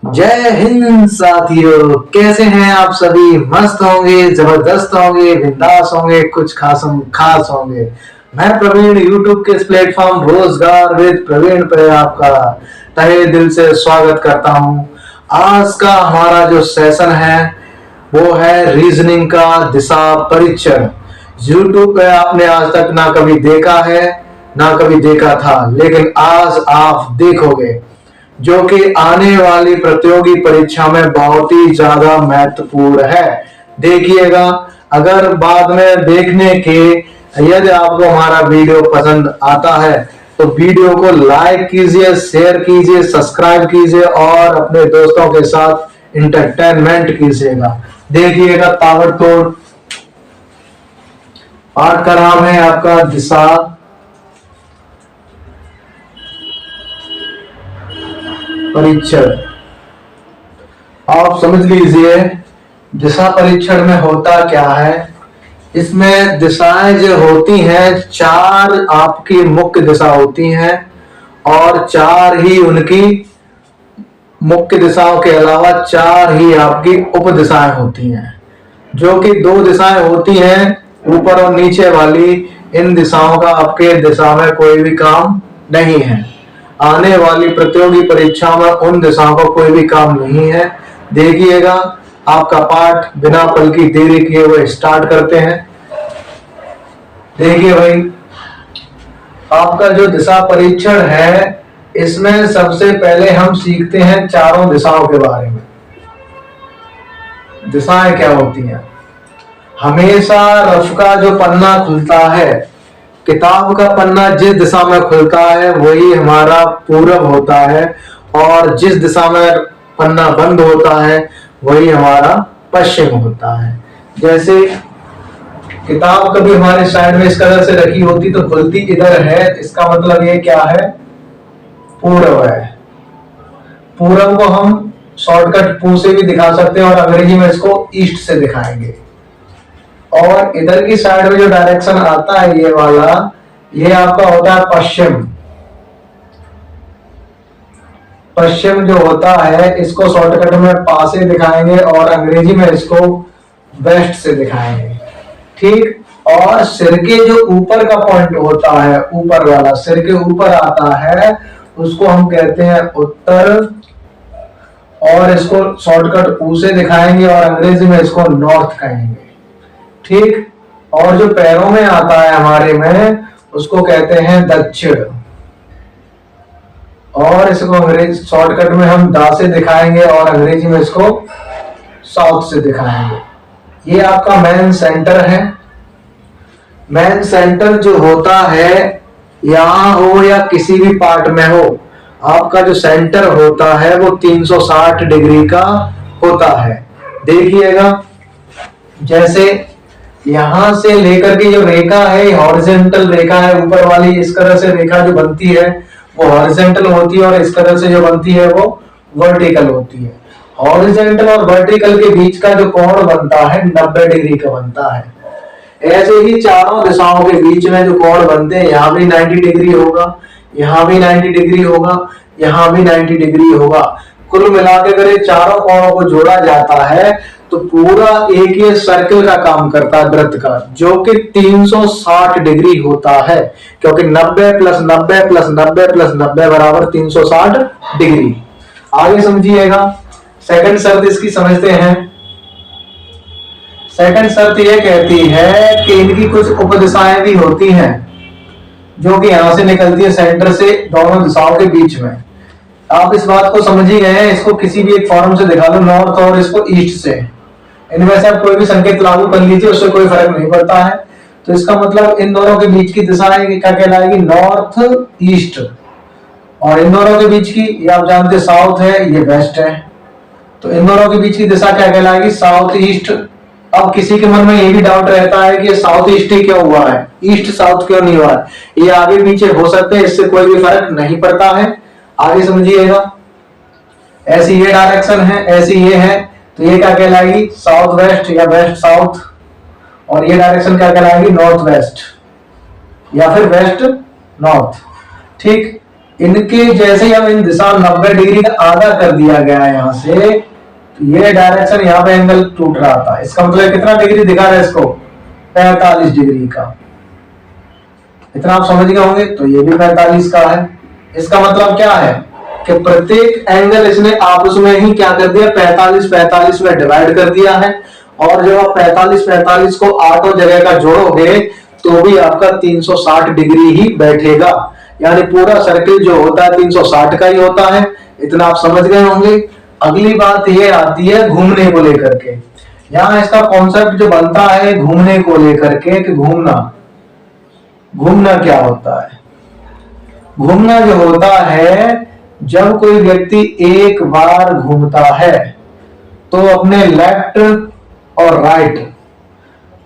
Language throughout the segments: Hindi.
जय हिंद साथियों, कैसे हैं आप सभी। मस्त होंगे, जबरदस्त होंगे, बिंदास होंगे, कुछ खास होंगे। मैं प्रवीण यूट्यूब के इस प्लेटफॉर्म रोजगार विद प्रवीण पे आपका तहे दिल से स्वागत करता हूं। आज का हमारा जो सेशन है वो है रीजनिंग का दिशा परीक्षण। यूट्यूब पे आपने आज तक ना कभी देखा है ना कभी देखा था, लेकिन आज आप देखोगे, जो कि आने वाली प्रतियोगी परीक्षा में बहुत ही ज्यादा महत्वपूर्ण है। देखिएगा, अगर बाद में देखने के यदि आपको हमारा वीडियो पसंद आता है तो वीडियो को लाइक कीजिए, शेयर कीजिए, सब्सक्राइब कीजिए और अपने दोस्तों के साथ इंटरटेनमेंट कीजिएगा। देखिएगा, ताबड़तोड़ पाठ का नाम है आपका दिशा परीक्षण। आप समझ लीजिए दिशा परीक्षण में होता क्या है। इसमें दिशाएं जो होती हैं, चार आपकी मुख्य दिशा होती हैं और चार ही उनकी मुख्य दिशाओं के अलावा चार ही आपकी उप दिशाएं होती हैं, जो कि दो दिशाएं होती हैं ऊपर और नीचे वाली। इन दिशाओं का आपके दिशा में कोई भी काम नहीं है। आने वाली प्रतियोगी परीक्षा में उन दिशाओं का कोई भी काम नहीं है। देखिएगा, आपका पाठ बिना पल की देरी किए हुए स्टार्ट करते हैं। देखिए भाई, आपका जो दिशा परीक्षण है, इसमें सबसे पहले हम सीखते हैं चारों दिशाओं के बारे में। दिशाएं क्या होती हैं। हमेशा रफ का जो पन्ना खुलता है, किताब का पन्ना जिस दिशा में खुलता है वही हमारा पूरब होता है, और जिस दिशा में पन्ना बंद होता है वही हमारा पश्चिम होता है। जैसे किताब कभी हमारे साइड में इस कलर से रखी होती तो खुलती इधर है, इसका मतलब ये क्या है, पूरब है। पूरब को हम शॉर्टकट पू से भी दिखा सकते हैं और अंग्रेजी में इसको ईस्ट से दिखाएंगे। और इधर की साइड में जो डायरेक्शन आता है ये वाला, ये आपका होता है पश्चिम। पश्चिम जो होता है इसको शॉर्टकट में पा से दिखाएंगे और अंग्रेजी में इसको वेस्ट से दिखाएंगे, ठीक। और सिर के जो ऊपर का पॉइंट होता है, ऊपर वाला सिर के ऊपर आता है, उसको हम कहते हैं उत्तर, और इसको शॉर्टकट ऊ से दिखाएंगे और अंग्रेजी में इसको नॉर्थ कहेंगे, ठीक। और जो पैरों में आता है हमारे में, उसको कहते हैं दक्षिण, और इसको अंग्रेजी शॉर्टकट में हम दा से दिखाएंगे और अंग्रेजी में इसको साउथ से दिखाएंगे। ये आपका मेन सेंटर है। मेन सेंटर जो होता है, यहां हो या किसी भी पार्ट में हो, आपका जो सेंटर होता है वो 360 डिग्री का होता है। देखिएगा, जैसे यहां से लेकर के जो रेखा है, हॉरिजॉन्टल रेखा है ऊपर वाली, इस तरह से रेखा जो बनती है वो हॉरिजॉन्टल होती है, और इस तरह से जो बनती है वो वर्टिकल होती है। हॉरिजॉन्टल और वर्टिकल के बीच का जो कोण बनता है 90 डिग्री का बनता है। ऐसे ही चारों दिशाओं के बीच में जो कोण बनते हैं, यहाँ भी 90 डिग्री होगा, यहाँ भी 90 डिग्री होगा, यहाँ भी 90 डिग्री होगा। कुल मिलाकर अगर ये चारों कोणों को जोड़ा जाता है तो पूरा एक ये सर्कल का काम करता है, वृत्त का, जो कि 360 डिग्री होता है, क्योंकि 90 प्लस 90 प्लस 90 प्लस 90 बराबर 360 डिग्री। आगे समझिएगा, सेकंड शर्त इसकी समझते हैं। सेकंड शर्त यह कहती है कि इनकी कुछ उपदिशाएं भी होती हैं, जो कि यहां से निकलती है सेंटर से दोनों दिशाओं के बीच में। आप इस बात को समझ ही गए हैं। इसको किसी भी एक फॉर्म से दिखा दो, नॉर्थ और इसको ईस्ट से, इनमें से आप कोई भी संकेत लागू कर लीजिए, उससे कोई फर्क नहीं पड़ता है। तो इसका मतलब इन दोनों के बीच की दिशा क्या कहलाएगी, नॉर्थ ईस्ट, और इन दोनों के बीच की, ये आप जानते साउथ है, ये वेस्ट है, तो इन दोनों के बीच की दिशा क्या कहलाएगी, साउथ ईस्ट। अब किसी के मन में ये भी डाउट रहता है कि साउथ ईस्ट ही क्यों हुआ है, ईस्ट साउथ क्यों नहीं हुआ है। ये आगे पीछे हो सकते हैं, इससे कोई भी फर्क नहीं पड़ता है। आगे समझिएगा, ऐसी ये डायरेक्शन है, ऐसी ये है, तो ये क्या कहलाएगी, साउथ वेस्ट या वेस्ट साउथ, और ये डायरेक्शन क्या कहलाएगी, नॉर्थ वेस्ट या फिर वेस्ट नॉर्थ, ठीक। इनके जैसे ही हम इन दिशा 90 डिग्री का आधा कर दिया गया है यहाँ से, तो ये डायरेक्शन यहाँ पे एंगल टूट रहा था। इसका मतलब कितना डिग्री दिखा रहा है इसको, 45 डिग्री का। इतना आप समझ गए होंगे। तो ये भी 45 का है। इसका मतलब क्या है कि प्रत्येक एंगल इसने आपस में ही क्या कर दिया, 45-45 में डिवाइड कर दिया है। और जब आप 45-45 को आठों जगह का जोड़ोगे तो भी आपका 360 डिग्री ही बैठेगा। यानी पूरा सर्किल जो होता है 360 का ही होता है। इतना आप समझ गए होंगे। अगली बात ये आती है घूमने को लेकर के। यहाँ इसका कॉन्सेप्ट जो बनता है घूमने को लेकर के, कि घूमना क्या होता है। घूमना जो होता है, जब कोई व्यक्ति एक बार घूमता है तो अपने लेफ्ट और राइट,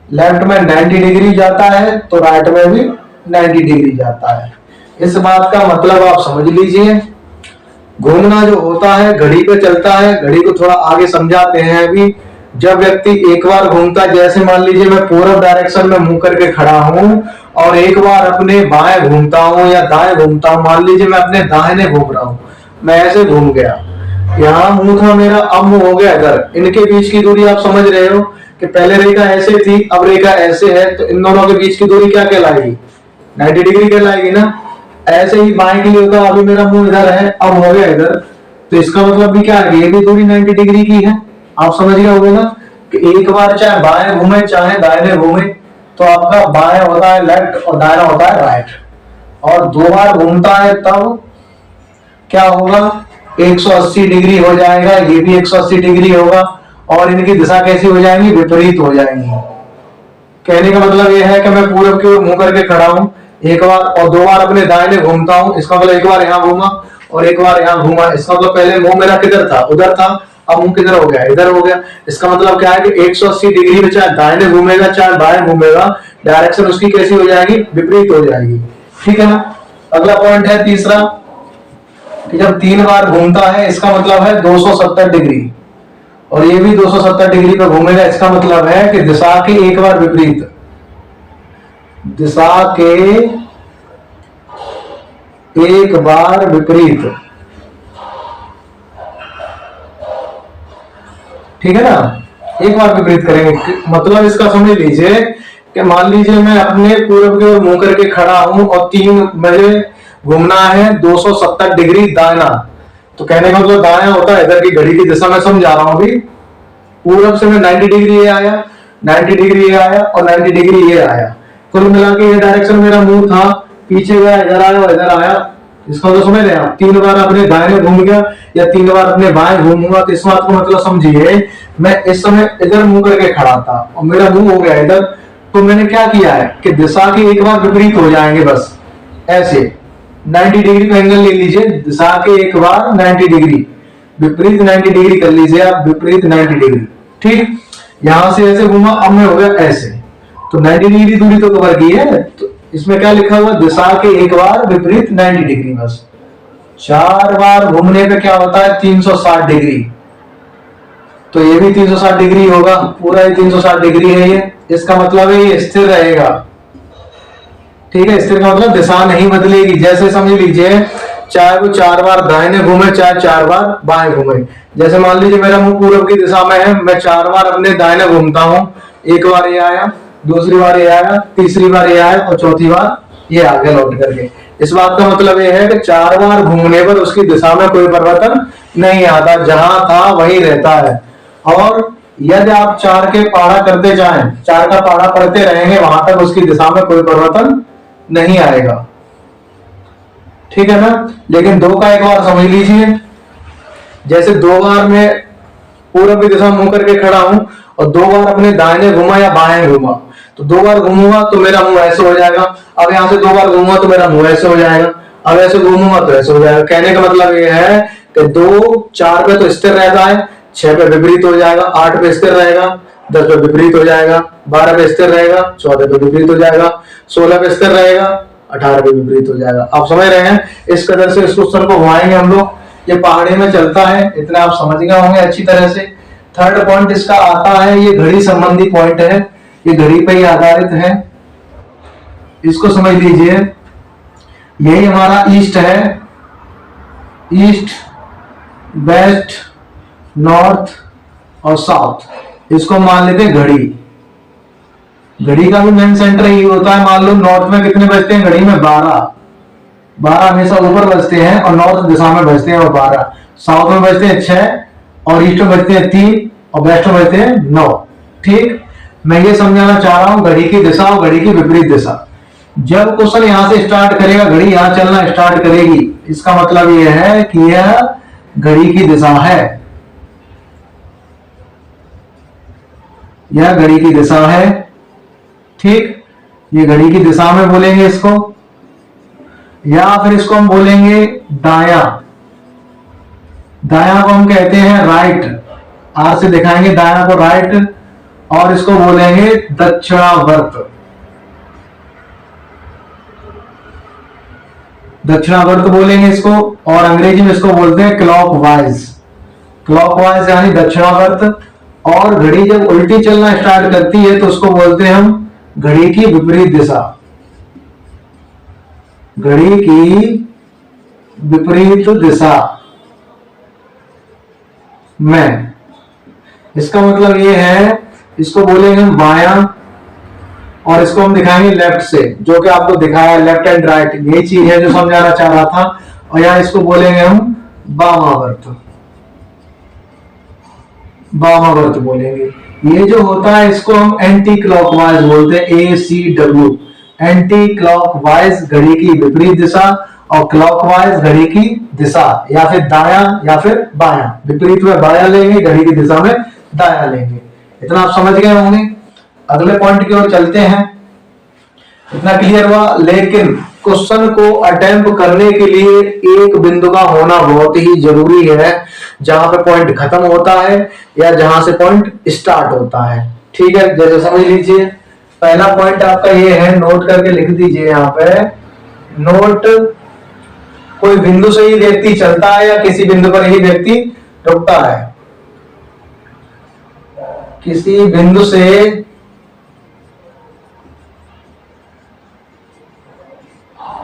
लेफ्ट में 90 डिग्री जाता है तो राइट में भी 90 डिग्री जाता है। इस बात का मतलब आप समझ लीजिए। घूमना जो होता है घड़ी पे चलता है। घड़ी को थोड़ा आगे समझाते हैं अभी। जब व्यक्ति एक बार घूमता है, जैसे मान लीजिए मैं पूर्व डायरेक्शन में मुंह करके खड़ा हूं और एक बार अपने बाएं घूमता हूं या दाएं घूमता हूं। मान लीजिए मैं अपने दाहिने घूम रहा हूं, मैं ऐसे घूम गया, यहाँ मुंह था मेरा, अब मुंह हो गया इधर। इनके बीच की दूरी आप समझ रहे हो कि पहले रेखा ऐसे थी, अब रेखा ऐसे है, तो इन दोनों के बीच की दूरी क्या कहलाएगी, 90 डिग्री कहलाएगी ना। ऐसे ही बाएं के लिए होता, अभी मेरा मुंह इधर है, अब हो गया इधर, तो इसका मतलब भी क्या है, ये भी दूरी 90 डिग्री की है। आप समझ गए होगे ना कि एक बार चाहे बाएं घूमे चाहे दाहिने घूमे तो आपका बाएं होता है लेफ्ट और दाहिना होता है राइट। और दो बार घूमता है तब क्या होगा, 180 डिग्री हो जाएगा, ये भी 180 डिग्री होगा। और इनकी दिशा कैसी हो जाएंगी, विपरीत हो जाएंगी। कहने का मतलब यह है कि मैं पूरब की ओर मुंह करके खड़ा हूं एक बार और दो बार अपने दाहिने घूमता हूं। इसका मतलब एक बार यहाँ घूमा और एक बार यहाँ घूमा। इसका मतलब पहले मुंह मेरा किधर था, उधर था, अब मुंह किधर हो गया, इधर हो गया। इसका मतलब क्या है कि 180 डिग्री में चाहे दाहिने घूमेगा चाहे बाएं घूमेगा, डायरेक्शन उसकी कैसी हो जाएगी, विपरीत हो जाएगी। ठीक है ना। अगला पॉइंट है तीसरा, कि जब 3 बार घूमता है इसका मतलब है 270 डिग्री, और ये भी 270 डिग्री पर घूमेगा। इसका मतलब है कि दिशा के एक बार विपरीत, दिशा के एक बार विपरीत। ठीक है ना, एक बार विपरीत करेंगे। मतलब इसका समझ लीजिए कि मान लीजिए मैं अपने पूर्व की ओर मुंह करके खड़ा हूं और 3 मुझे घूमना है 270 डिग्री दायां। तो कहने का मतलब दायां होता है इधर की घड़ी की दिशा में समझा रहा हूं अभी। पूर्व से मैं 90 डिग्री ये आया, 90 डिग्री ये आया और 90 डिग्री ये आया। कुल मिला के ये डायरेक्शन मेरा मुंह था, पीछे गया, इधर आया और इधर आया। इसका तो समझ रहे हैं आप, 3 बार अपने दाहिने घूम गया या 3 बार अपने बाएं घूमूंगा। तो इस बात को मतलब समझिए, मैं इस समय इधर मुंह करके खड़ा था और मेरा मुंह हो गया इधर, तो मैंने क्या किया है कि दिशा के एक बार विपरीत हो जाएंगे, बस ऐसे 90 डिग्री का एंगल ले लीजिए, दिशा के एक बार 90 डिग्री, विपरीत 90 डिग्री कर लीजिए आप, विपरीत 90 डिग्री। ठीक, यहां से ऐसे घूमा, अब मैं हो गया ऐसे, तो 90 डिग्री दूरी तो कवर की है। तो इसमें क्या लिखा हुआ, दिशा के एक बार विपरीत 90 डिग्री। बस 4 बार घूमने पे क्या होता है, 360 डिग्री। तो ये भी 360 डिग्री होगा, पूरा ही 360 डिग्री है ये। इसका मतलब है ये स्थिर रहेगा। ठीक है, स्थिर का मतलब दिशा नहीं बदलेगी। जैसे समझ लीजिए, चाहे वो 4 बार दाहिने घूमे चाहे 4 बार बाएं घूमे। जैसे मान लीजिए मेरा मुंह पूर्व की दिशा में है, मैं 4 बार अपने दाहिने घूमता हूं, एक बार ये आया, दूसरी बार ये आया, तीसरी बार ये आया और चौथी बार ये आगे लौट करके। इस बात का मतलब ये है कि 4 बार घूमने पर उसकी दिशा में कोई परिवर्तन नहीं आता, जहां था वहीं रहता है। और यदि आप 4 के पाढ़ा करते जाएं, 4 का पाढ़ा पढ़ते रहेंगे, वहां तक उसकी दिशा में कोई परिवर्तन नहीं आएगा। ठीक है ना। लेकिन 2 का एक बार समझ लीजिए, जैसे 2 बार मैं पूर्व की दिशा में मुंह करके खड़ा हूं और 2 बार अपने दाहिने घुमा या बाएं घुमा, तो 2 बार घूमूंगा तो मेरा मुंह ऐसे हो जाएगा। अब यहां से 2 बार घूमूंगा तो मेरा मुंह ऐसे हो जाएगा। अब ऐसे घूमूंगा तो ऐसे हो जाएगा। कहने का मतलब ये है कि 2 4 पे तो स्थिर रहता है, 6 पे विपरीत हो जाएगा, 8 पे स्थिर रहेगा, 10 पे विपरीत हो जाएगा, 12 पे स्थिर रहेगा, 14 पे विपरीत हो जाएगा, 16 पे स्थिर रहेगा, 18 पे विपरीत हो जाएगा। आप समझ रहे हैं। इस कदर से इस क्वेश्चन को घुमाएंगे हम लोग। ये पहाड़ी में चलता है, इतना आप समझ गए होंगे अच्छी तरह से। थर्ड पॉइंट इसका आता है, ये घड़ी संबंधी पॉइंट है, ये घड़ी पे ही आधारित है। इसको समझ लीजिए, यही हमारा ईस्ट है ईस्ट, वेस्ट, नॉर्थ और साउथ। इसको मान लेते हैं घड़ी। घड़ी का भी मेन सेंटर यही होता है। मान लो नॉर्थ में कितने बजते हैं घड़ी में? 12। 12 हमेशा ऊपर बजते हैं और नॉर्थ दिशा में बजते हैं और 12। साउथ में बजते हैं 6 और ईस्ट में बजते हैं 3 और वेस्ट में बजते हैं 9। ठीक, मैं ये समझाना चाह रहा हूं घड़ी की दिशा और घड़ी की विपरीत दिशा। जब क्वेश्चन यहां से स्टार्ट करेगा, घड़ी यहां चलना स्टार्ट करेगी, इसका मतलब यह है कि यह घड़ी की दिशा है। यह घड़ी की दिशा है। ठीक, ये घड़ी की दिशा में बोलेंगे इसको, या फिर इसको हम बोलेंगे दाया। दाया को हम कहते हैं राइट। आर से दिखाएंगे दाया को राइट, और इसको बोलेंगे दक्षिणावर्त। दक्षिणावर्त बोलेंगे इसको, और अंग्रेजी में इसको बोलते हैं क्लॉकवाइज। क्लॉकवाइज यानी दक्षिणावर्त। और घड़ी जब उल्टी चलना स्टार्ट करती है तो उसको बोलते हैं हम घड़ी की विपरीत दिशा। घड़ी की विपरीत दिशा में, इसका मतलब ये है, इसको बोलेंगे हम बायां, और इसको हम दिखाएंगे लेफ्ट से, जो कि आपको दिखाया लेफ्ट एंड राइट। ये चीज है जो समझाना चाह रहा था। और यहां इसको बोलेंगे हम वामावर्त। वामावर्त बोलेंगे। ये जो होता है इसको हम एंटी क्लॉकवाइज बोलते हैं, ACW। एंटी क्लॉकवाइज घड़ी की विपरीत दिशा, और क्लॉकवाइज घड़ी की दिशा, या फिर दाया या फिर बाया। विपरीत में बाया लेंगे, घड़ी की दिशा में दाया लेंगे। इतना आप समझ गए होंगे। अगले पॉइंट की ओर चलते हैं। इतना क्लियर हुआ। लेकिन क्वेश्चन को अटेम्प्ट करने के लिए एक बिंदु का होना बहुत ही जरूरी है, जहां पे पॉइंट खत्म होता है या जहां से पॉइंट स्टार्ट होता है। ठीक है, जैसे समझ लीजिए, पहला पॉइंट आपका ये है, नोट करके लिख दीजिए यहाँ पे। नोट, कोई बिंदु से ही व्यक्ति चलता है या किसी बिंदु पर ही व्यक्ति रुकता है? किसी बिंदु से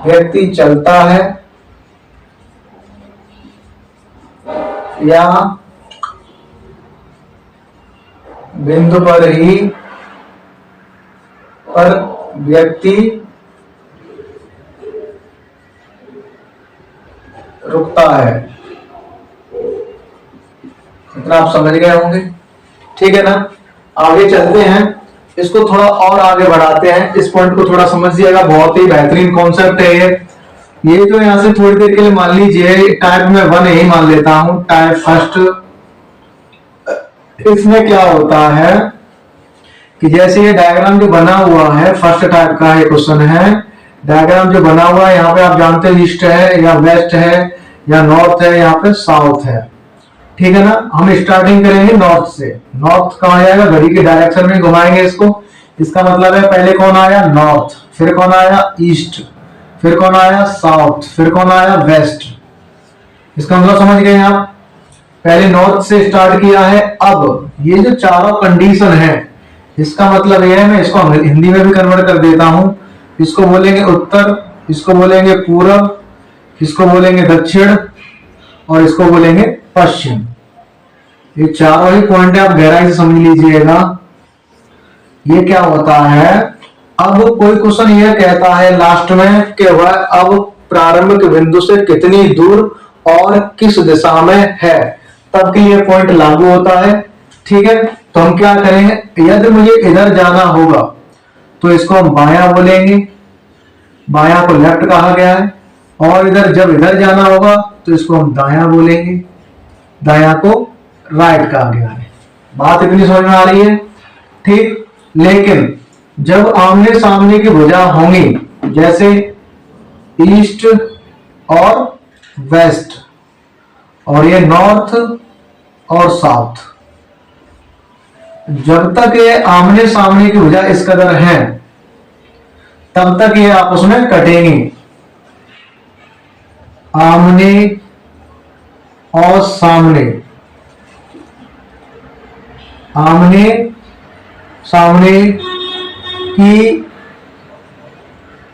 व्यक्ति चलता है या बिंदु पर व्यक्ति रुकता है। इतना आप समझ गए होंगे। ठीक है ना, आगे चलते हैं। इसको थोड़ा और आगे बढ़ाते हैं। इस पॉइंट को थोड़ा समझिएगा, बहुत ही बेहतरीन कॉन्सेप्ट है ये जो यहां से थोड़ी देर के लिए मान लीजिए टाइप में 1 ही मान लेता हूं, टाइप फर्स्ट। इसमें क्या होता है कि जैसे ये डायग्राम जो बना हुआ है, फर्स्ट टाइप का है क्वेश्चन है। डायग्राम जो बना हुआ है, यहाँ पे आप जानते हैं ईस्ट है या वेस्ट है या नॉर्थ है, यहाँ पे साउथ है। ठीक है ना, हम स्टार्टिंग करेंगे नॉर्थ से। नॉर्थ कहाँ जाएगा? घड़ी के डायरेक्शन में घुमाएंगे इसको। इसका मतलब है पहले कौन आया? नॉर्थ, फिर कौन आया? ईस्ट, फिर कौन आया? साउथ, फिर कौन आया? वेस्ट। इसका मतलब समझ गए आप? पहले नॉर्थ से स्टार्ट किया है। अब ये जो चारों कंडीशन है, इसका मतलब यह है, मैं इसको हिंदी में भी कन्वर्ट कर देता हूं। इसको बोलेंगे उत्तर, इसको बोलेंगे पूर्व, इसको बोलेंगे दक्षिण, और इसको बोलेंगे पश्चिम। ये चारों ही पॉइंट आप गहराई से समझ लीजिएगा। ये क्या होता है, अब कोई क्वेश्चन यह कहता है लास्ट में कि वह अब प्रारंभिक बिंदु से कितनी दूर और किस दिशा में है, तब के लिए पॉइंट लागू होता है। ठीक है, तो हम क्या करेंगे, यदि मुझे इधर जाना होगा तो इसको हम बायां बोलेंगे। बायां को लेफ्ट कहा गया है। और इधर जब इधर जाना होगा तो इसको हम दायां बोलेंगे। दायां को राइट कहा गया है। बात इतनी समझ में आ रही है? ठीक, लेकिन जब आमने सामने की भुजा होंगी, जैसे ईस्ट और वेस्ट, और ये नॉर्थ और साउथ, जब तक ये आमने सामने की भुजा इस कदर है, तब तक ये आपस में कटेंगी। आमने और सामने, आमने सामने की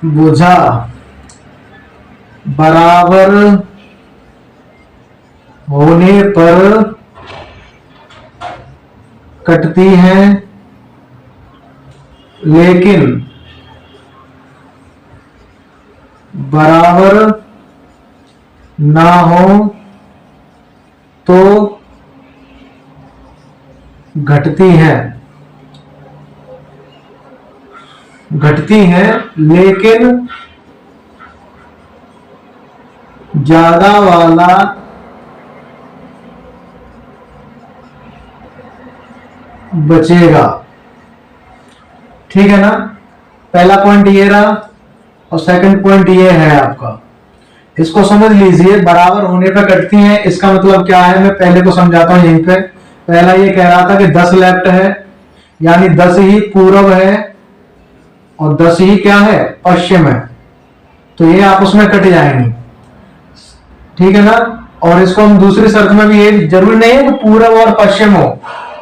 भुजा बराबर होने पर कटती हैं, लेकिन बराबर ना हो तो घटती हैं, लेकिन ज्यादा वाला बचेगा। ठीक है ना, पहला पॉइंट ये रहा और सेकंड पॉइंट ये है आपका। इसको समझ लीजिए, बराबर होने पर कटती हैं, इसका मतलब क्या है, मैं पहले को समझाता हूं यहीं पे। पहला ये कह रहा था कि 10 लेफ्ट है, यानी 10 ही पूर्व है और 10 ही क्या है, पश्चिम है, तो ये आपस में कट जाएंगे। ठीक है ना, और इसको हम दूसरी शर्त में भी, ये जरूरी नहीं है कि पूर्व और पश्चिम हो,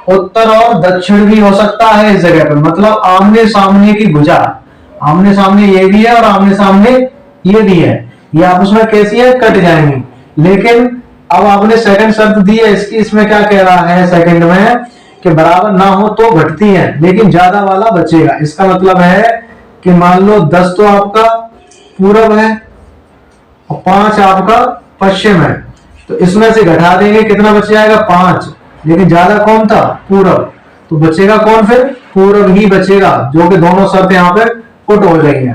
उत्तर और दक्षिण भी हो सकता है इस जगह पर, मतलब आमने सामने की भुजा, आमने सामने ये भी है और आमने सामने ये भी है, ये आपस में कैसी है, कट जाएंगी। लेकिन अब आपने सेकंड शर्त दी है इसकी, इसमें क्या कह रहा है सेकंड में कि बराबर ना हो तो घटती है, लेकिन ज्यादा वाला बचेगा। इसका मतलब है कि मान लो 10 तो आपका पूरब है और 5 आपका पश्चिम है, तो इसमें से घटा देंगे, कितना बच जाएगा, 5, लेकिन ज्यादा कौन था, पूरब, तो बचेगा कौन, फिर पूरब ही बचेगा, जो कि दोनों शर्त यहाँ पे पुट हो रही है।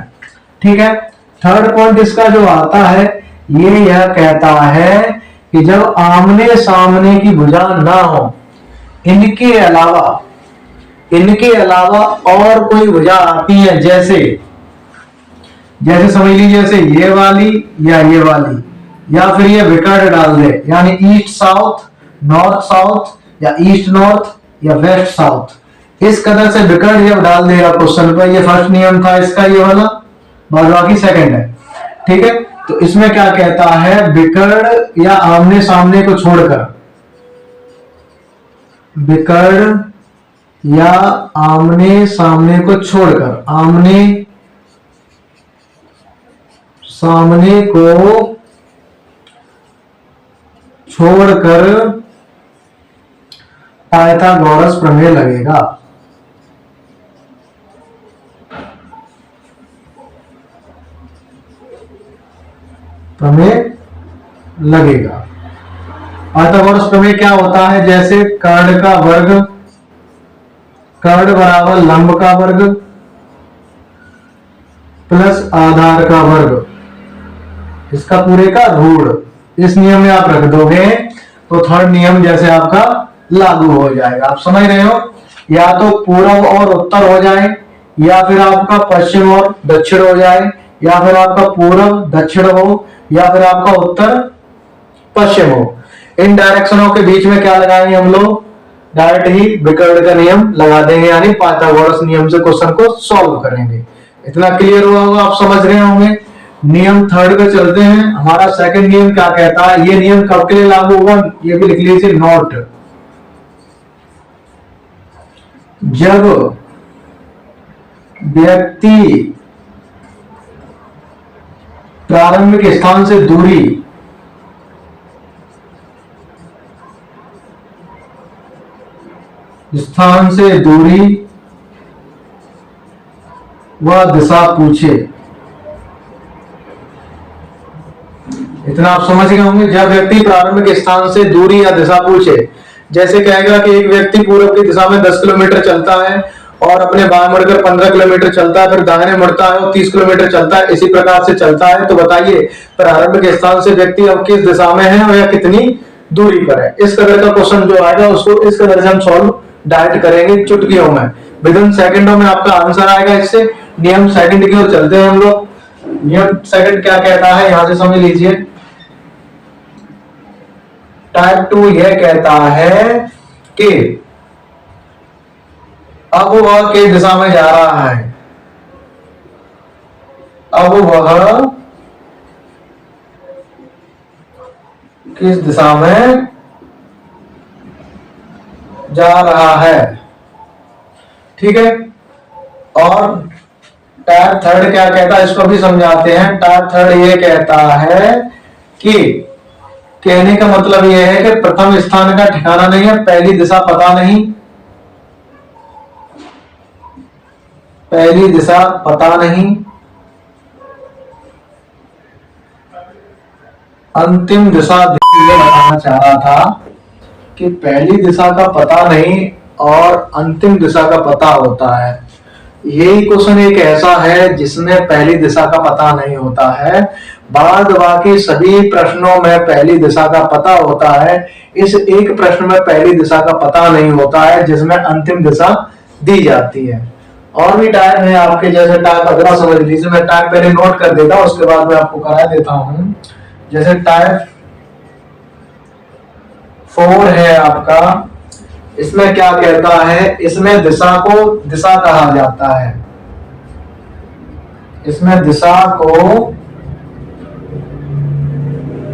ठीक है, थर्ड पॉइंट इसका जो आता है, ये यह कहता है कि जब आमने सामने की भुजा ना हो, इनके अलावा और कोई भुजा आती है, जैसे समझ लीजिए, जैसे ये वाली या ये वाली, या फिर ये विकर्ण डाल दे, यानी ईस्ट साउथ, नॉर्थ साउथ, या ईस्ट नॉर्थ, या वेस्ट साउथ, इस कदर से विकर्ण जब डाल देगा क्वेश्चन पर, ये फर्स्ट नियम था इसका, ये वाला, बाद बाकी सेकंड है। ठीक है, तो इसमें क्या कहता है, विकर्ण या आमने सामने को छोड़कर, विकर्ण या आमने सामने को छोड़कर, आमने सामने को छोड़कर पाइथागोरस प्रमेय लगेगा। प्रमेय लगेगा। पाइथागोरस प्रमेय क्या होता है, जैसे कर्ण का वर्ग, कर्ण बराबर लंब का वर्ग प्लस आधार का वर्ग, इसका पूरे का रूट, इस नियम में आप रख दोगे तो थर्ड नियम जैसे आपका लागू हो जाएगा। आप समझ रहे हो, या तो पूर्व और उत्तर हो जाए, या फिर आपका पश्चिम और दक्षिण हो जाए, या फिर आपका पूर्व दक्षिण हो, या फिर आपका उत्तर पश्चिम हो। इन डायरेक्शनों के बीच में क्या लगाएंगे हम लोग, डायरेक्ट ही विकर्ण का नियम लगा देंगे, यानी पाइथागोरस नियम से क्वेश्चन को सॉल्व करेंगे। इतना क्लियर हुआ होगा, आप समझ रहे होंगे। नियम थर्ड पे चलते हैं। हमारा सेकंड नियम क्या कहता है, ये नियम कब के लिए लागू होगा, ये भी लिख लीजिए नोट, जब व्यक्ति प्रारंभिक स्थान से दूरी व दिशा पूछे, इतना आप समझ गए होंगे। जब व्यक्ति प्रारंभिक स्थान से दूरी या दिशा पूछे, जैसे कहेगा कि एक व्यक्ति पूर्व की दिशा में 10 किलोमीटर चलता है और अपने बाएं मुड़कर 15 किलोमीटर चलता है, फिर दाहिने मुड़ता है और 30 किलोमीटर चलता है, इसी प्रकार से चलता है, तो बताइए प्रारंभिक स्थान से व्यक्ति अब किस दिशा में है और या कितनी दूरी पर है। इस कदर का क्वेश्चन जो आएगा उसको इस कदर से हम सॉल्व डायरेक्ट करेंगे चुटकियों में, विद इन सेकंडों में आपका आंसर आएगा। इससे नियम सेकंड की ओर चलते हैं हम लोग। नियम सेकंड क्या कहता है, यहां से समझ लीजिए। टाइप 2 यह कहता है कि अब वह किस दिशा में जा रहा है, अब वह किस दिशा में जा रहा है। ठीक है, और टाइप थर्ड क्या कहता है, इसको भी समझाते हैं। टाइप थर्ड ये कहता है कि कहने का मतलब यह है कि प्रथम स्थान का ठिकाना नहीं है, पहली दिशा पता नहीं, पहली दिशा पता नहीं, अंतिम दिशा ये बताना चाह रहा था कि पहली दिशा का पता नहीं और अंतिम दिशा का पता होता है। यही क्वेश्चन एक ऐसा है जिसमें पहली दिशा का पता नहीं होता है, बाद बाकी सभी प्रश्नों में पहली दिशा का पता होता है। इस एक प्रश्न में पहली दिशा का पता नहीं होता है जिसमें अंतिम दिशा दी जाती है। और भी टाइप है आपके, जैसे टाइप अगला समझ लीजिए, मैं टाइप पहले नोट कर देता हूं, उसके बाद मैं आपको करा देता हूं। जैसे टाइप 4 है आपका, इसमें क्या कहता है, इसमें दिशा को दिशा कहा जाता है, इसमें दिशा को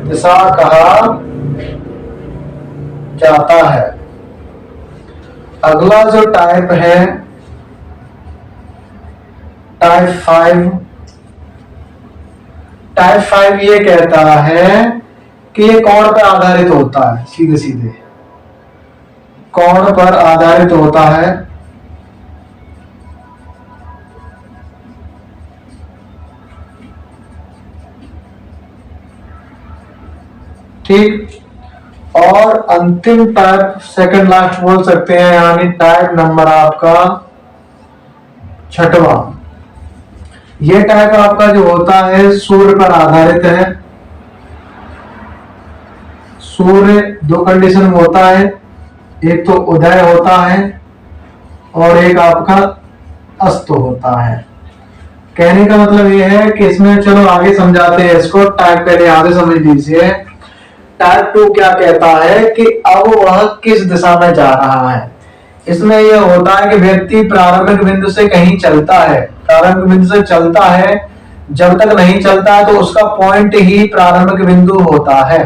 दिशा कहा जाता है। अगला जो टाइप है टाइप 5, टाइप 5 ये कहता है कि ये कोण पर आधारित होता है, सीधे सीधे कोण पर आधारित होता है। ठीक, और अंतिम टाइप सेकंड लास्ट बोल सकते हैं, यानी टाइप नंबर आपका 6वां। ये टाइप आपका जो होता है सूर्य पर आधारित है। सूर्य दो कंडीशन में होता है, एक तो उदय होता है और एक आपका अस्त होता है। कहने का मतलब ये है कि इसमें, चलो आगे समझाते हैं इसको। टाइप पहले आगे समझ लीजिए। टाइप 2 क्या कहता है कि अब वह किस दिशा में जा रहा है। इसमें यह होता है कि व्यक्ति प्रारंभिक बिंदु से कहीं चलता है, प्रारंभिक बिंदु से चलता है, जब तक नहीं चलता है तो उसका पॉइंट ही प्रारंभिक बिंदु होता है।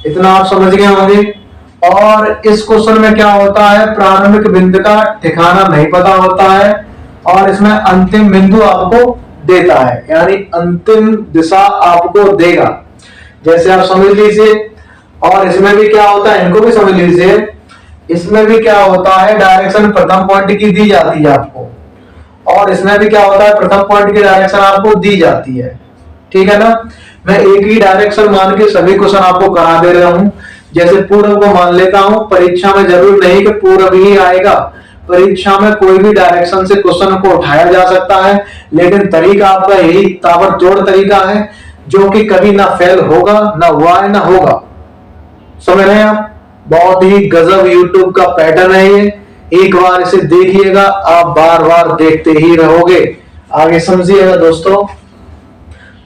इतना आप समझ गए होंगे। और इस क्वेश्चन में क्या होता है, प्रारंभिक बिंदु का ठिकाना नहीं पता होता है और इसमें अंतिम बिंदु आपको देता है, यानी अंतिम दिशा आपको देगा। जैसे आप समझ लीजिए। और इसमें भी क्या होता है, इनको भी समझ लीजिए। इसमें भी क्या होता है, डायरेक्शन प्रथम पॉइंट की दी जाती है आपको, और इसमें भी क्या होता है, प्रथम पॉइंट की डायरेक्शन आपको दी जाती है। ठीक है ना। मैं एक ही डायरेक्शन मान के सभी क्वेश्चन आपको करा दे रहा हूं। जैसे पूर्व को मान लेता हूं, परीक्षा में जरूर नहीं कि पूर्व ही आएगा, परीक्षा में कोई भी डायरेक्शन से क्वेश्चन को उठाया जा सकता है, लेकिन तरीका आपका यही ताबड़तोड़ तरीका है जो कि कभी ना फेल होगा, ना हुआ है, ना होगा। समझ रहे हैं आप। बहुत ही गजब यूट्यूब का पैटर्न है ये। एक बार इसे देखिएगा, आप बार बार देखते ही रहोगे। आगे समझिएगा दोस्तों।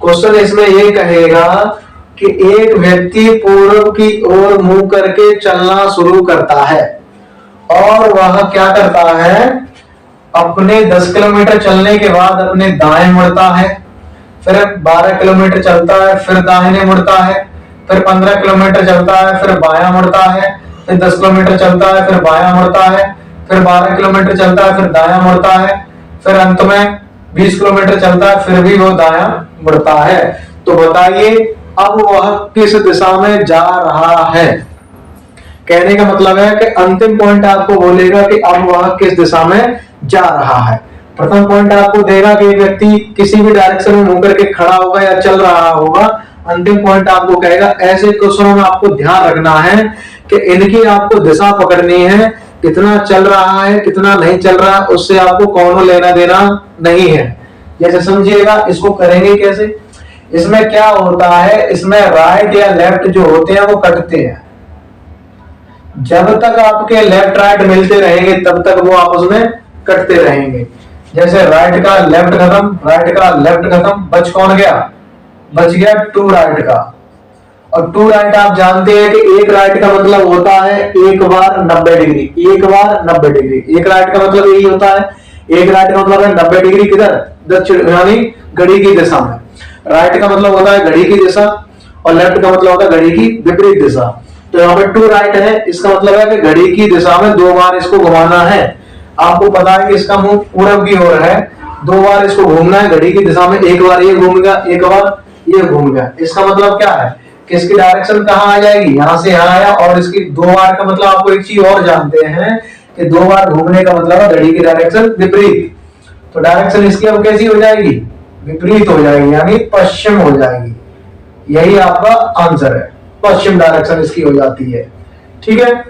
क्वेश्चन इसमें ये कहेगा कि एक व्यक्ति पूर्व की ओर मुंह करके चलना शुरू करता है और वह क्या करता है, अपने 10 किलोमीटर चलने के बाद अपने दाएं मुड़ता है, फिर 12 किलोमीटर चलता है, फिर दाहिने मुड़ता है, फिर 15 किलोमीटर चलता है, फिर बायां मुड़ता है, फिर 10 किलोमीटर चलता है, फिर बायां मुड़ता है, फिर 12 किलोमीटर चलता है, फिर दायां मुड़ता है, फिर अंत में 20 किलोमीटर चलता है, फिर भी वो दायां मुड़ता है। तो बताइए अब वह किस दिशा में जा रहा है। कहने का मतलब है कि अंतिम पॉइंट आपको बोलेगा कि अब वह किस दिशा में जा रहा है। प्रथम पॉइंट आपको देगा कि व्यक्ति किसी भी डायरेक्शन में मुंह करके खड़ा होगा या चल रहा होगा। अंतिम पॉइंट आपको कहेगा। ऐसे क्वेश्चनों में आपको ध्यान रखना है कि इनकी आपको दिशा पकड़नी है, कितना चल रहा है कितना नहीं चल रहा है उससे आपको कौनो लेना देना नहीं है। जैसे समझिएगा, इसको करेंगे कैसे। इसमें क्या होता है, इसमें राइट या लेफ्ट जो होते हैं वो कटते हैं। जब तक आपके लेफ्ट राइट मिलते रहेंगे तब तक वो आपस में कटते रहेंगे। जैसे राइट का लेफ्ट खत्म, राइट का लेफ्ट खत्म, बच कौन गया, बच गया टू राइट का। और टू राइट आप जानते हैं कि एक राइट का मतलब होता है एक बार 90 डिग्री, एक बार 90 डिग्री। एक राइट का मतलब यही होता है, एक राइट का मतलब है 90 डिग्री किधर, दक्षिण यानी घड़ी की दिशा में। राइट का मतलब होता है घड़ी की दिशा और लेफ्ट का मतलब होता है घड़ी की विपरीत दिशा। तो यहाँ पे टू राइट है, इसका मतलब है कि घड़ी की दिशा में 2 बार इसको घुमाना है। आपको पता है कि इसका मुंह पूरब की ओर है, 2 बार इसको घूमना है घड़ी की दिशा में। एक बार ये घूम गया, एक बार ये घूम गया। इसका मतलब क्या है, कि इसकी डायरेक्शन कहाँ आ जाएगी, यहाँ से यहाँ आया, और इसकी 2 बार का मतलब आपको एक चीज और जानते हैं कि 2 बार घूमने का मतलब है घड़ी की डायरेक्शन विपरीत। तो डायरेक्शन इसकी अब कैसी हो जाएगी, विपरीत हो जाएगी, यानी पश्चिम हो जाएगी। यही आपका आंसर है, पश्चिम डायरेक्शन इसकी हो जाती है। ठीक है,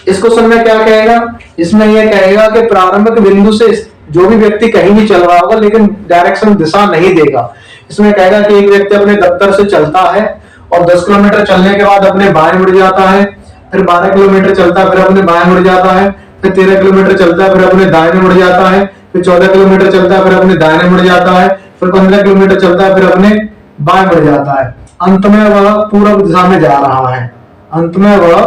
इस क्वेश्चन में क्या कहेगा, इसमें यह कहेगा कि प्रारंभिक बिंदु से जो भी व्यक्ति कहीं भी चल रहा होगा लेकिन डायरेक्शन दिशा नहीं देगा। इसमें कहेगा कि एक व्यक्ति अपने दफ्तर से चलता है और 10 किलोमीटर चलने के बाद अपने बाएं मुड़ जाता है, फिर 12 किलोमीटर चलता है फिर अपने बाएं मुड़ जाता है, फिर 13 किलोमीटर चलता है फिर अपने दाहिने मुड़ जाता है, फिर 14 किलोमीटर चलता है फिर अपने दाहिने मुड़ जाता है, फिर 15 किलोमीटर चलता है फिर अपने बाएं मुड़ जाता है। अंत में वह पूर्व दिशा में जा रहा है, अंत में वह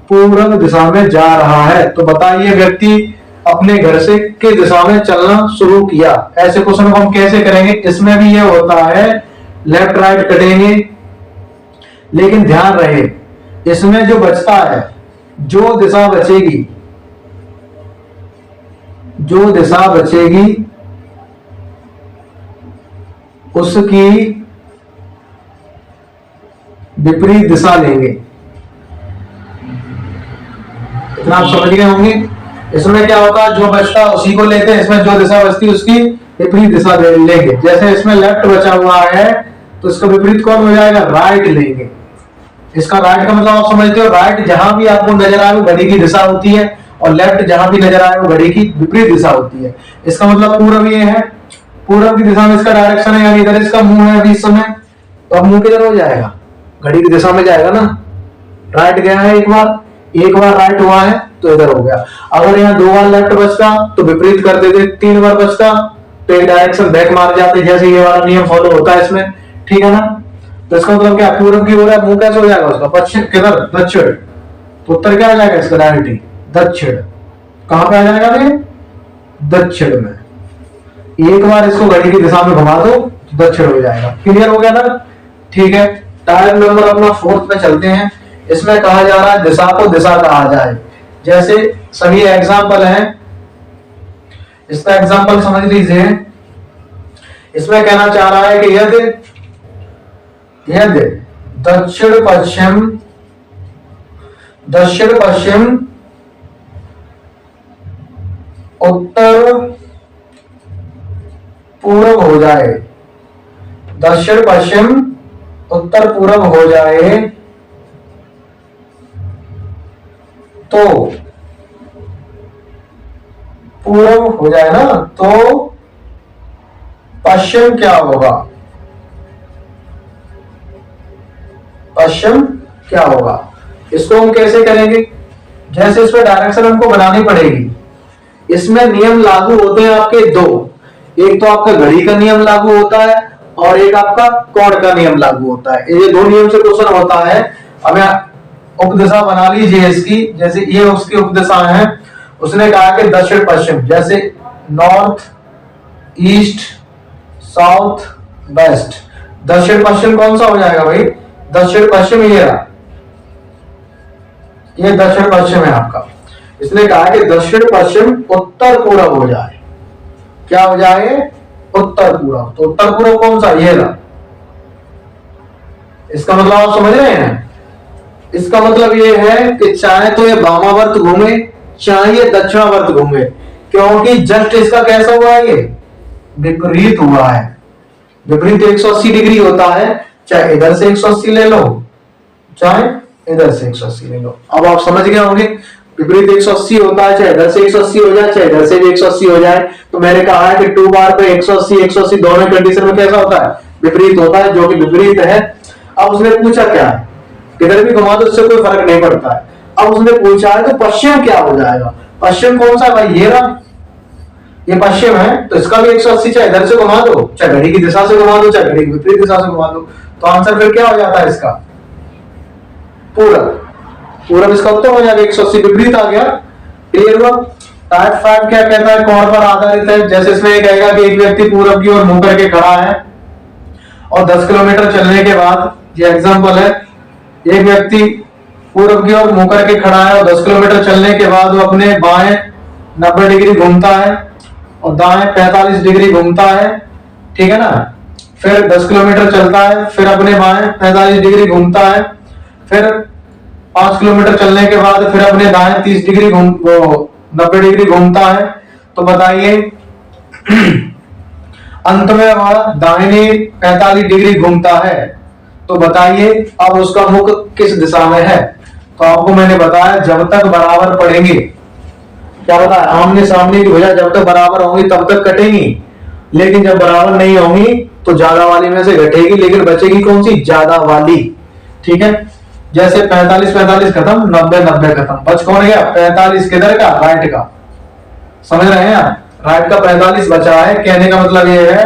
पूर्व दिशा में जा रहा है। तो बताइए व्यक्ति अपने घर से के दिशा में चलना शुरू किया। ऐसे क्वेश्चन को हम कैसे करेंगे, इसमें भी ये होता है लेफ्ट राइट कटेंगे, लेकिन ध्यान रहे इसमें जो बचता है, जो दिशा बचेगी, जो दिशा बचेगी उसकी विपरीत दिशा लेंगे। इतना आप समझ गए होंगे। इसमें क्या होता है, जो बचता है उसी को लेते हैं, इसमें जो दिशा बचती है उसकी विपरीत दिशा लेंगे। जैसे इसमें लेफ्ट बचा हुआ है तो इसका विपरीत कौन हो जाएगा, राइट लेंगे। इसका राइट का मतलब आप समझते हो, राइट जहां भी आपको नजर आए वो घड़ी की दिशा होती है, और लेफ्ट जहां भी नजर आए वो घड़ी की विपरीत दिशा होती है। इसका मतलब पूर्व ये है, पूर्व की दिशा में इसका डायरेक्शन है, यानी इधर इसका मुंह है अभी इस समय, तो अब मुंह किधर हो जाएगा, घड़ी की दिशा में जाएगा ना। राइट गया है एक बार राइट हुआ है तो इधर हो गया। अगर यहाँ 2 बार लेफ्ट बचता तो विपरीत कर देते, 3 बार बचता तो एक डायरेक्शन बैक मार जाते, जैसे ये वाला नियम फॉलो होता है इसमें। ठीक है ना, तो इसका मतलब क्या, पूर्व की हो रहा है, मुंह कैसे हो जाएगा उसका, पश्चिम किधर, दक्षिण। तो उत्तर क्या आ जाएगा इसका, डायरेक्टली दक्षिण। कहां पे आ जाएगा ये, दक्षिण में। एक बार इसको घड़ी की दिशा में घुमा दो तो दक्षिण हो जाएगा। क्लियर हो गया ना। ठीक है, टाइप नंबर अपना 4th पे चलते हैं। इसमें कहा जा रहा है दिशा को दिशा कहा जाए। जैसे सभी एग्जाम्पल हैं, इसका एग्जाम्पल समझ लीजिए। इसमें कहना चाह रहा है कि यदि दक्षिण पश्चिम उत्तर पूर्व हो जाए, दक्षिण पश्चिम उत्तर पूर्व हो जाए तो पूर्व हो जाए ना, तो पश्चिम क्या होगा, पश्चिम क्या होगा। इसको हम कैसे करेंगे, जैसे इसमें डायरेक्शन हमको बनानी पड़ेगी। इसमें नियम लागू होते हैं आपके 2, एक तो आपका घड़ी का नियम लागू होता है और एक आपका कोण का नियम लागू होता है। ये 2 नियम से क्वेश्चन होता है। अब उपदिशा बना लीजिए इसकी, जैसे ये उसकी उपदिशा है। उसने कहा कि दक्षिण पश्चिम, जैसे नॉर्थ ईस्ट साउथ वेस्ट। दक्षिण पश्चिम कौन सा हो जाएगा भाई, दक्षिण पश्चिम ये रहा, ये दक्षिण पश्चिम है आपका। इसने कहा कि दक्षिण पश्चिम उत्तर पूर्व हो जाए। क्या हो जाए, उत्तर पूर्व। तो उत्तर पूर्व कौन सा, ये रहा। इसका मतलब आप समझ रहे हैं, इसका मतलब ये है कि चाहे तो ये वामावर्त घूमे चाहे ये दक्षिणावर्त घूमे, क्योंकि जस्ट इसका कैसा हुआ है, ये विपरीत हुआ है। विपरीत 180 डिग्री होता है, चाहे इधर से 180 ले लो चाहे इधर से 180 ले लो। अब आप समझ गए होंगे, विपरीत 180 होता है, चाहे इधर से 180 हो जाए चाहे इधर से भी 180 हो जाए। तो मैंने कहा है कि 2 बार पे 180 दोनों कंडीशन में कैसा होता है, विपरीत होता है, जो कि विपरीत है। अब उसने पूछा क्या है, किधर भी घुमा दो उससे कोई फर्क नहीं पड़ता है। अब उसने पूछा है तो पश्चिम क्या हो जाएगा, पश्चिम कौन सा भाई, ये रहा, ये पश्चिम है, तो इसका भी 180 चाहे इधर से घुमा दो चाहे घड़ी की दिशा से घुमा दो चाहे घड़ी की विपरीत दिशा से घुमा दो, तो आंसर फिर क्या हो जाता है इसका, पूरब इसका उत्तर हो जाएगा। 180 विपरीत आ गया। क्लियर हुआ। टाइप 5 क्या कहता है, कोण पर आधारित है। जैसे इसमें ये कहेगा कि एक व्यक्ति पूरब की ओर मुंह करके खड़ा है और 10 किलोमीटर चलने के बाद, ये एग्जांपल है, एक व्यक्ति पूरब की ओर मुंह करके खड़ा है और 10 किलोमीटर चलने के बाद वो अपने बाएं 90 डिग्री घूमता है और दाएं 45 डिग्री घूमता है। ठीक है ना, फिर 10 किलोमीटर चलता है, फिर अपने बाएं 45 डिग्री घूमता है, फिर 5 किलोमीटर चलने के बाद फिर अपने दाएं 30 डिग्री 90 डिग्री घूमता है। तो बताइए अंत में वह दाहिने 45 डिग्री घूमता है। तो बताइए अब उसका मुख किस दिशा में है। तो आपको मैंने बताया जब तक बराबर पड़ेंगे, क्या बताया, आमने सामने की भुजा जब तक बराबर होंगी तब तक कटेंगी, लेकिन जब बराबर नहीं होंगी तो ज्यादा वाली में से घटेगी, लेकिन बचेगी कौन सी, ज्यादा वाली। ठीक है, जैसे 45 45 खत्म, 90 90 खत्म, बच कौन गया, 45 किधर का, राइट का। समझ रहे हैं आप, राइट का 45 बचा है। कहने का मतलब ये है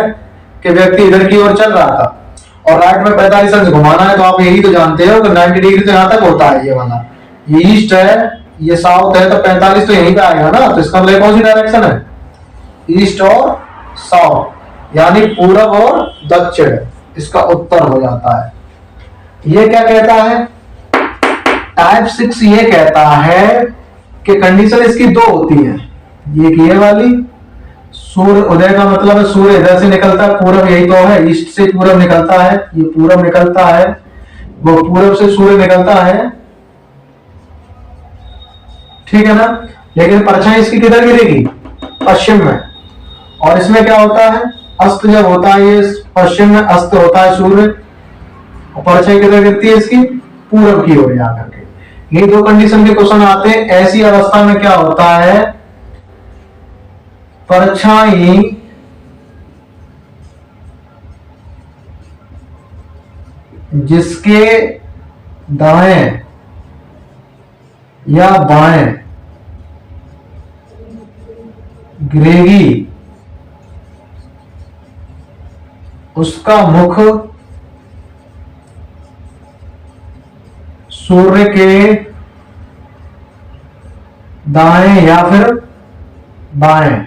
कि व्यक्ति इधर की ओर चल रहा था और राइट में 45 अंश घुमाना है। तो आप यही तो जानते हो कि 90 डिग्री तो यहां तक होता है, ये वाला, ये ईस्ट है, ये साउथ है, तो 45 तो यहीं पे आएगा ना। तो इसका मतलब कौन सी डायरेक्शन है, ईस्ट और साउथ, यानी पूरब और दक्षिण, इसका उत्तर हो जाता है। ये क्या कहता है, टाइप 6 ये कहता है कि कंडीशन इसकी दो होती है। ये वाली सूर्य उदय का मतलब है सूर्य इधर से निकलता है, पूरब यही तो है, ईस्ट से पूरब निकलता है, ये पूरब निकलता है, वो पूरब से सूर्य निकलता है, ठीक है ना। लेकिन परछाई इसकी किधर गिरेगी, पश्चिम में। और इसमें क्या होता है, अस्त जब होता है, ये पश्चिम में अस्त होता है सूर्य, और परछाई किधर गिरती है इसकी, पूरब की ओर जाकर के। ये दो कंडीशन के क्वेश्चन आते हैं। ऐसी अवस्था में क्या होता है, परछाई जिसके दाएं या बाएं गिरेगी उसका मुख सूर्य के दाएं या फिर बाएं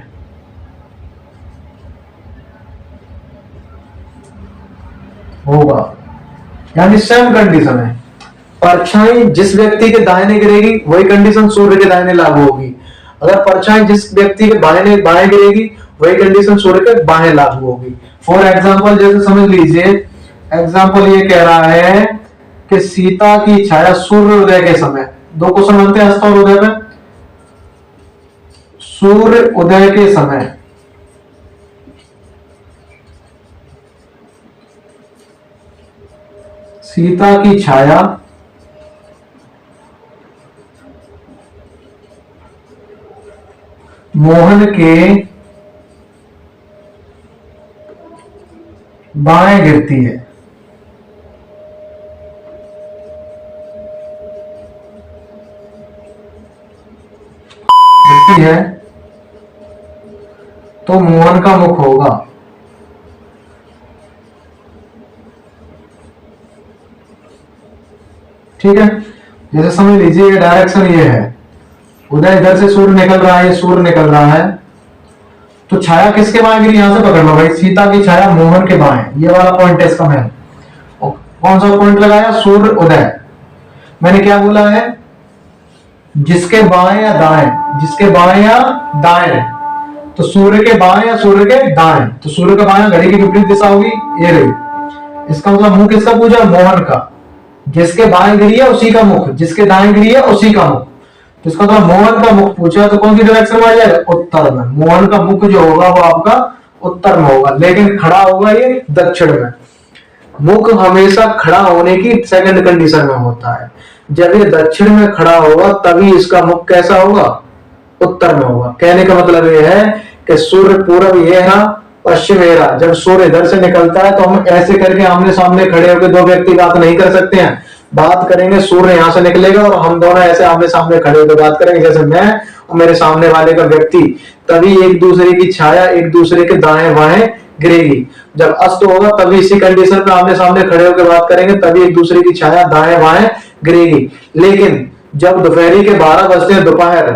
होगा। यानी सेम कंडीशन है, परछाई जिस व्यक्ति के दाहिने गिरेगी वही कंडीशन सूर्य के दाहिने लागू होगी। अगर परछाई जिस व्यक्ति के बाएं गिरेगी वही कंडीशन सूर्य के बाएं लागू होगी। फॉर एग्जांपल जैसे समझ लीजिए, एग्जांपल ये कह रहा है कि सीता की छाया सूर्य उदय के समय, दो क्वेश्चन बनते हैं अस्त और उदय में। सूर्य उदय के समय सीता की छाया मोहन के बाएं गिरती है। गिरती है तो मोहन का मुख होगा। ठीक है, जैसे समझ लीजिए ये डायरेक्शन ये है, उधर इधर से सूर्य निकल रहा है, ये सूर्य निकल रहा है, तो छाया किसके बाएं गिरी, यहां से पकड़ लो भाई, सीता की छाया मोहन के बाएं, ये वाला पॉइंट है इसका। मैंने कौन सा पॉइंट लगाया, सूर्य उदय। मैंने क्या बोला है, जिसके बाएं या दाएं, जिसके बाएं या दाएं, तो सूर्य के बाएं या सूर्य के दाएं, तो सूर्य के बाएं घड़ी की विपरीत दिशा होगी, ये रही। इसका मतलब मुख किसका पूछा, मोहन का। जिसके बाएं गिरी है उसी का मुख, जिसके दाएं गिरी है उसी का मुख। तो इसका मतलब मोहन का मुख पूछा तो कौन सी डायरेक्शन में आ जाएगा, उत्तर में। मोहन का मुख जो होगा वो आपका उत्तर में होगा, लेकिन खड़ा होगा ये दक्षिण में। मुख हमेशा खड़ा होने की सेकंड कंडीशन में होता है, जब ये दक्षिण में खड़ा होगा तभी इसका मुख कैसा होगा, उत्तर में होगा। कहने का मतलब ये है कि सूर्य पूरब ये रहा, पश्चिम ये रहा। जब सूर्य इधर से निकलता है तो हम ऐसे करके आमने सामने खड़े होकर दो व्यक्ति बात नहीं कर सकते हैं, बात करेंगे सूर्य यहां से निकलेगा और हम दोनों ऐसे आमने सामने खड़े होकर बात करेंगे, जैसे मैं और मेरे सामने वाले का व्यक्ति, तभी एक दूसरे की छाया एक दूसरे के दाएं बाएं गिरेगी। जब अस्त होगा तभी इसी कंडीशन पे आमने सामने खड़े होकर बात करेंगे, तभी एक दूसरे की छाया दाएं बाएं गिरेगी। लेकिन जब दोपहरी के 12 बजते हैं, दोपहर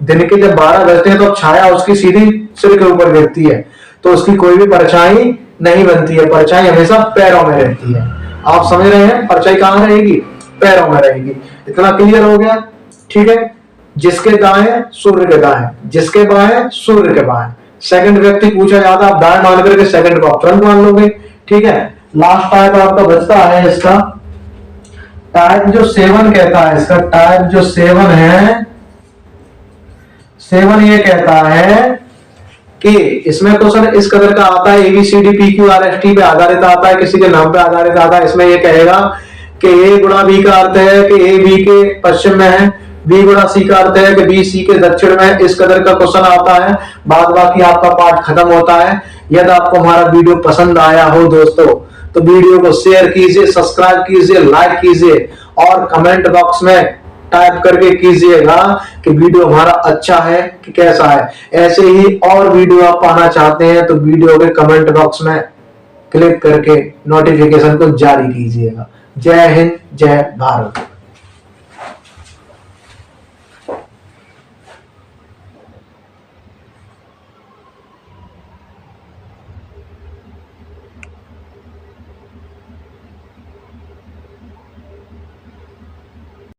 दिन के जब 12 बजते हैं, तो छाया उसकी सीधी सिर के ऊपर गिरती है, तो उसकी कोई भी परछाई नहीं बनती है। परछाई हमेशा पैरों में रहती है। आप समझ रहे हैं, परछाई कहां रहेगी, पैरों में रहेगी। इतना क्लियर हो गया, ठीक है। जिसके दाएं सूर्य के दाएं, जिसके बाएं सूर्य के बाएं। सेकंड व्यक्ति पूछा जाता, आप दाएं मान करके सेकंड को आप तुरंत मान लोगे, ठीक है। लास्ट टाइप आपका बचता है इसका टाइप जो 7 कहता है, इसका टाइप जो 7 है, 7 ये कहता है कि इसमें क्वेश्चन इस कदर का आता है, ABCD PQRST पे आधारित आता है, किसी के नाम पे आधारित आता है। इसमें ये कहेगा कि A गुणा B का अर्थ है कि A B के पश्चिम में है, B गुणा C का अर्थ है कि B C के दक्षिण में। इस कदर का क्वेश्चन आता है, बाद बाकी आपका पार्ट खत्म होता है। यदि आपको हमारा वीडियो पसंद आया हो दोस्तों तो वीडियो को शेयर कीजिए, सब्सक्राइब कीजिए, लाइक कीजिए और कमेंट बॉक्स में टाइप करके कीजिएगा कि वीडियो हमारा अच्छा है कि कैसा है। ऐसे ही और वीडियो आप पाना चाहते हैं तो वीडियो के कमेंट बॉक्स में क्लिक करके नोटिफिकेशन को जारी कीजिएगा। जय हिंद, जय भारत।